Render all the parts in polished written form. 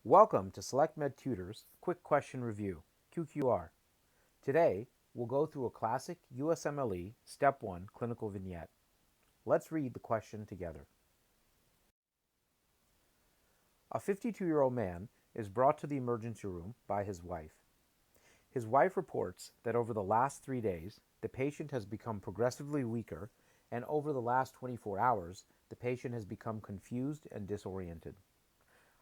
Welcome to SelectMed Tutors Quick Question Review, QQR. Today, we'll go through a classic USMLE Step 1 clinical vignette. Let's read the question together. A 52-year-old man is brought to the emergency room by his wife. His wife reports that over the last 3 days, the patient has become progressively weaker, and over the last 24 hours, the patient has become confused and disoriented.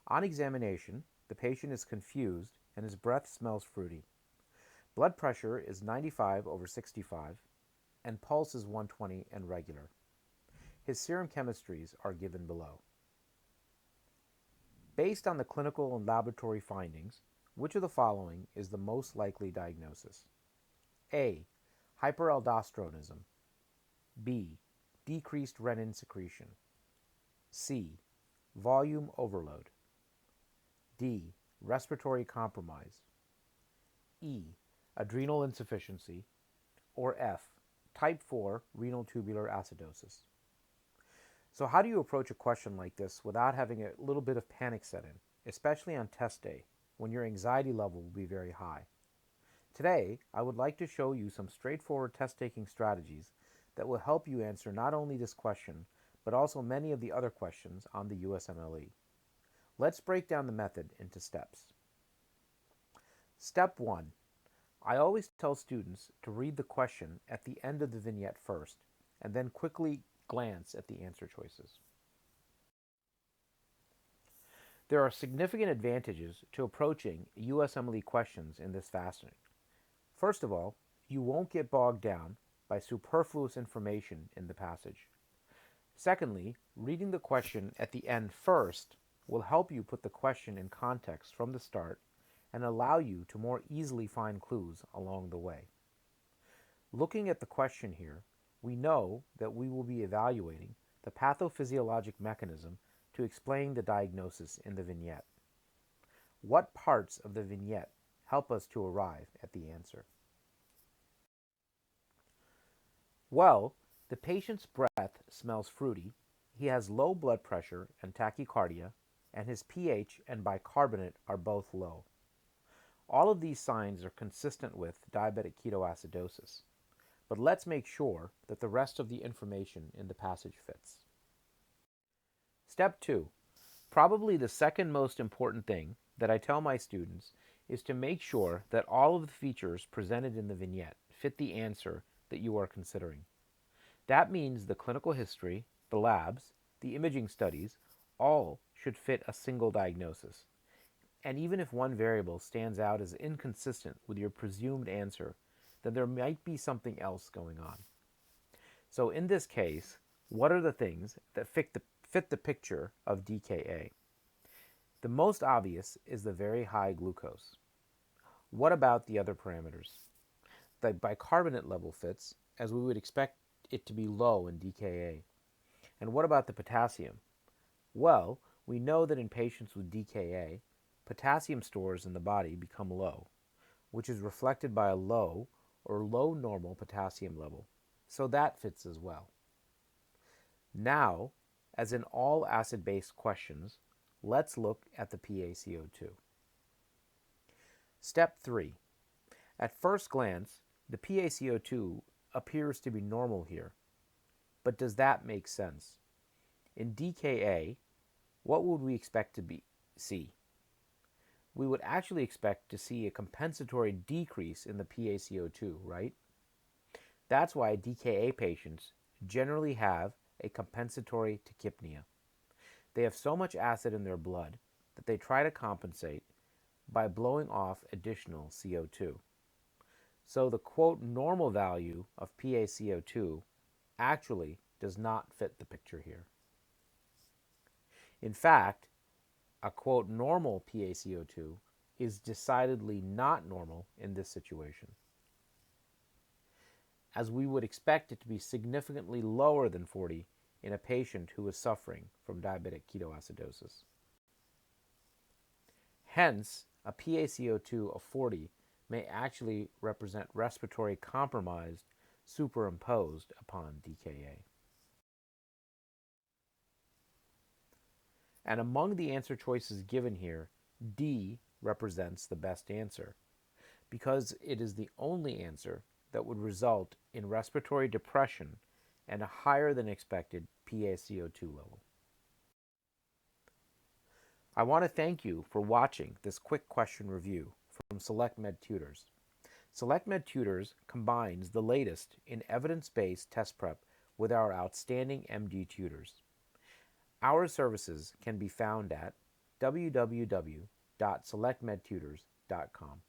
On examination, the patient is confused and his breath smells fruity. Blood pressure is 95/65 and pulse is 120 and regular. His serum chemistries are given below. Based on the clinical and laboratory findings, which of the following is the most likely diagnosis? A. Hyperaldosteronism. B. Decreased renin secretion. C. Volume overload. D. Respiratory compromise. E. Adrenal insufficiency. Or F. Type 4 renal tubular acidosis. So how do you approach a question like this without having a little bit of panic set in, especially on test day, when your anxiety level will be very high? Today, I would like to show you some straightforward test-taking strategies that will help you answer not only this question, but also many of the other questions on the USMLE. Let's break down the method into steps. Step 1. I always tell students to read the question at the end of the vignette first, and then quickly glance at the answer choices. There are significant advantages to approaching USMLE questions in this fashion. First of all, you won't get bogged down by superfluous information in the passage. Secondly, reading the question at the end first will help you put the question in context from the start and allow you to more easily find clues along the way. Looking at the question here, we know that we will be evaluating the pathophysiologic mechanism to explain the diagnosis in the vignette. What parts of the vignette help us to arrive at the answer? Well, the patient's breath smells fruity, he has low blood pressure and tachycardia, and his pH and bicarbonate are both low. All of these signs are consistent with diabetic ketoacidosis, but let's make sure that the rest of the information in the passage fits. Step 2. Probably the second most important thing that I tell my students is to make sure that all of the features presented in the vignette fit the answer that you are considering. That means the clinical history, the labs, the imaging studies, all should fit a single diagnosis. And even if one variable stands out as inconsistent with your presumed answer, then there might be something else going on. So in this case, what are the things that fit the picture of DKA? The most obvious is the very high glucose. What about the other parameters? The bicarbonate level fits, as we would expect it to be low in DKA. And what about the potassium? Well, we know that in patients with DKA, potassium stores in the body become low, which is reflected by a low or low normal potassium level. So that fits as well. Now, as in all acid-based questions, let's look at the PaCO2. Step 3. At first glance, the PaCO2 appears to be normal here. But does that make sense? In DKA, what would we expect to see? We would actually expect to see a compensatory decrease in the PaCO2, right? That's why DKA patients generally have a compensatory tachypnea. They have so much acid in their blood that they try to compensate by blowing off additional CO2. So the quote normal value of PaCO2 actually does not fit the picture here. In fact, a quote normal PaCO2 is decidedly not normal in this situation, as we would expect it to be significantly lower than 40 in a patient who is suffering from diabetic ketoacidosis. Hence, a PaCO2 of 40 may actually represent respiratory compromise superimposed upon DKA. And among the answer choices given here, D represents the best answer because it is the only answer that would result in respiratory depression and a higher than expected PaCO2 level. I want to thank you for watching this quick question review from SelectMed Tutors. SelectMed Tutors combines the latest in evidence-based test prep with our outstanding MD tutors. Our services can be found at www.selectmedtutors.com.